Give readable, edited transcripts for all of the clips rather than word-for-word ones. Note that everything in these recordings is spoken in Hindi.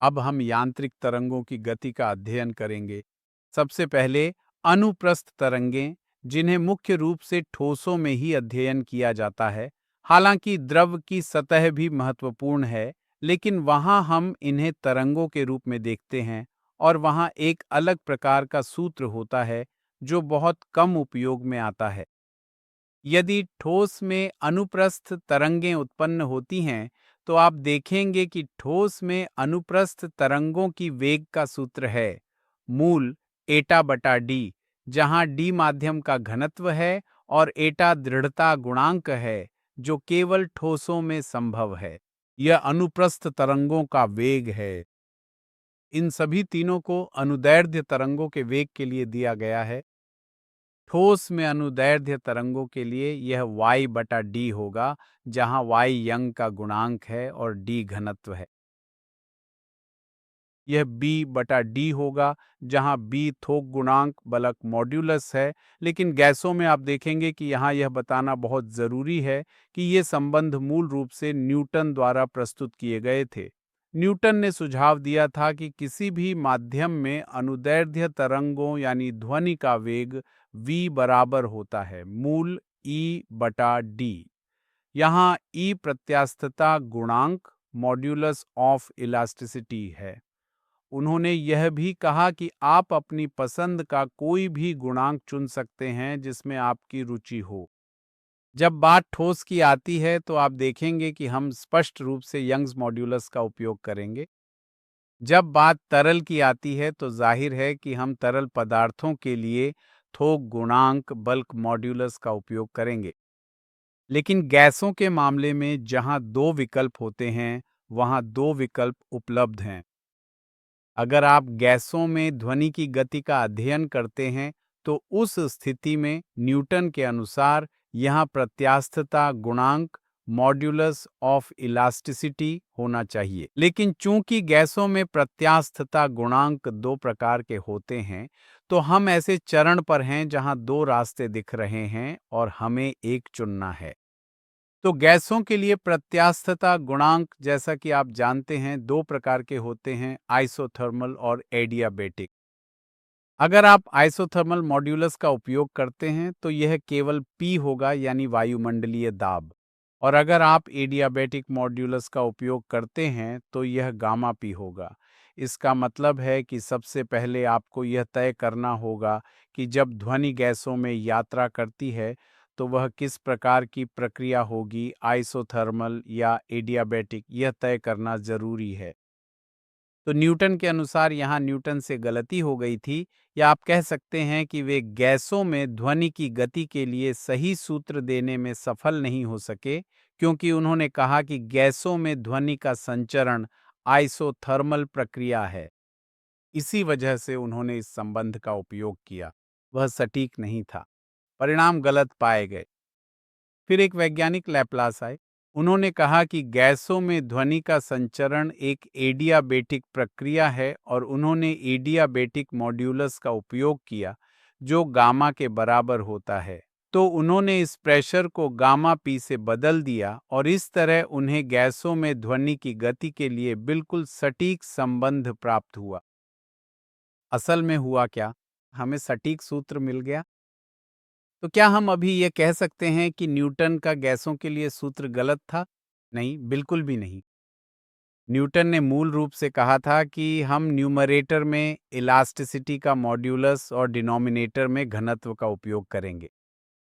अब हम यांत्रिक तरंगों की गति का अध्ययन करेंगे। सबसे पहले अनुप्रस्थ तरंगें, जिन्हें मुख्य रूप से ठोसों में ही अध्ययन किया जाता है। हालांकि द्रव की सतह भी महत्वपूर्ण है, लेकिन वहां हम इन्हें तरंगों के रूप में देखते हैं और वहां एक अलग प्रकार का सूत्र होता है जो बहुत कम उपयोग में आता है। यदि ठोस में अनुप्रस्थ तरंगें उत्पन्न होती हैं, तो आप देखेंगे कि ठोस में अनुप्रस्थ तरंगों की वेग का सूत्र है मूल एटा बटा डी, जहां डी माध्यम का घनत्व है और एटा दृढ़ता गुणांक है, जो केवल ठोसों में संभव है। यह अनुप्रस्थ तरंगों का वेग है। इन सभी तीनों को अनुदैर्ध्य तरंगों के वेग के लिए दिया गया है। ठोस में अनुदैर्ध्य तरंगों के लिए यह y बटा डी होगा, जहां y यंग का गुणांक है और d घनत्व है। यह b बटा डी होगा, जहां b थोक गुणांक बल्क मॉड्यूलस है। लेकिन गैसों में आप देखेंगे कि यहाँ यह बताना बहुत जरूरी है कि ये संबंध मूल रूप से न्यूटन द्वारा प्रस्तुत किए गए थे। न्यूटन ने सुझाव दिया था कि किसी भी माध्यम में अनुदैर्ध्य तरंगों यानी ध्वनि का वेग v बराबर होता है मूल e बटा डी। यहाँ e प्रत्यास्थता गुणांक मॉड्यूलस ऑफ इलास्टिसिटी है। उन्होंने यह भी कहा कि आप अपनी पसंद का कोई भी गुणांक चुन सकते हैं जिसमें आपकी रुचि हो। जब बात ठोस की आती है तो आप देखेंगे कि हम स्पष्ट रूप से यंग्स मॉड्यूलस का उपयोग करेंगे। जब बात तरल की आती है तो जाहिर है कि हम तरल पदार्थों के लिए थोक गुणांक बल्क मॉड्यूलस का उपयोग करेंगे। लेकिन गैसों के मामले में जहां दो विकल्प होते हैं, वहां दो विकल्प उपलब्ध हैं। अगर आप गैसों में ध्वनि की गति का अध्ययन करते हैं, तो उस स्थिति में न्यूटन के अनुसार यहाँ प्रत्यास्थता गुणांक मॉड्यूलस ऑफ इलास्टिसिटी होना चाहिए। लेकिन चूंकि गैसों में प्रत्यास्थता गुणांक दो प्रकार के होते हैं, तो हम ऐसे चरण पर हैं जहां दो रास्ते दिख रहे हैं और हमें एक चुनना है। तो गैसों के लिए प्रत्यास्थता गुणांक, जैसा कि आप जानते हैं, दो प्रकार के होते हैं, आइसोथर्मल और एडियाबेटिक। अगर आप आइसोथर्मल मॉड्यूलस का उपयोग करते हैं तो यह केवल P होगा, यानी वायुमंडलीय दाब। और अगर आप एडियाबेटिक मॉड्यूलस का उपयोग करते हैं तो यह गामा P होगा। इसका मतलब है कि सबसे पहले आपको यह तय करना होगा कि जब ध्वनि गैसों में यात्रा करती है तो वह किस प्रकार की प्रक्रिया होगी, आइसोथर्मल या एडियाबेटिक, यह तय करना जरूरी है। तो न्यूटन के अनुसार यहाँ न्यूटन से गलती हो गई थी, या आप कह सकते हैं कि वे गैसों में ध्वनि की गति के लिए सही सूत्र देने में सफल नहीं हो सके, क्योंकि उन्होंने कहा कि गैसों में ध्वनि का संचरण आइसोथर्मल प्रक्रिया है। इसी वजह से उन्होंने इस संबंध का उपयोग किया। वह सटीक नहीं था। परिणाम गलत पाए गए। फिर एक वैज्ञानिक लैप्लास आए। उन्होंने कहा कि गैसों में ध्वनि का संचरण एक एडियाबेटिक प्रक्रिया है और उन्होंने एडियाबेटिक मॉड्यूलस का उपयोग किया, जो गामा के बराबर होता है। तो उन्होंने इस प्रेशर को गामा पी से बदल दिया और इस तरह उन्हें गैसों में ध्वनि की गति के लिए बिल्कुल सटीक संबंध प्राप्त हुआ। असल में हुआ क्या? हमें सटीक सूत्र मिल गया। तो क्या हम अभी ये कह सकते हैं कि न्यूटन का गैसों के लिए सूत्र गलत था? नहीं, बिल्कुल भी नहीं। न्यूटन ने मूल रूप से कहा था कि हम न्यूमरेटर में इलास्टिसिटी का मॉड्यूलस और डिनोमिनेटर में घनत्व का उपयोग करेंगे।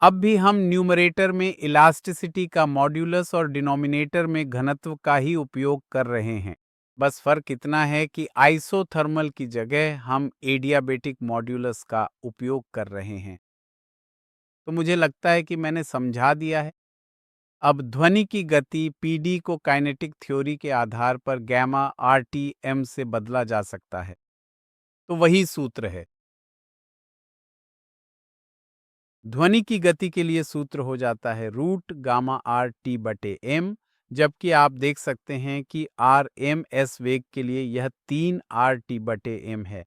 अब भी हम न्यूमरेटर में इलास्टिसिटी का मॉड्यूलस और डिनोमिनेटर में घनत्व का ही उपयोग कर रहे हैं। बस फर्क इतना है कि आइसोथर्मल की जगह हम एडियाबेटिक मॉड्यूलस का उपयोग कर रहे हैं। तो मुझे लगता है कि मैंने समझा दिया है। अब ध्वनि की गति पीडी को काइनेटिक थ्योरी के आधार पर गैमा आरटीएम से बदला जा सकता है। तो वही सूत्र है। ध्वनि की गति के लिए सूत्र हो जाता है रूट गामा आर टी बटे एम, जबकि आप देख सकते हैं कि आर एम एस वेग के लिए यह 3 आर टी बटे एम है।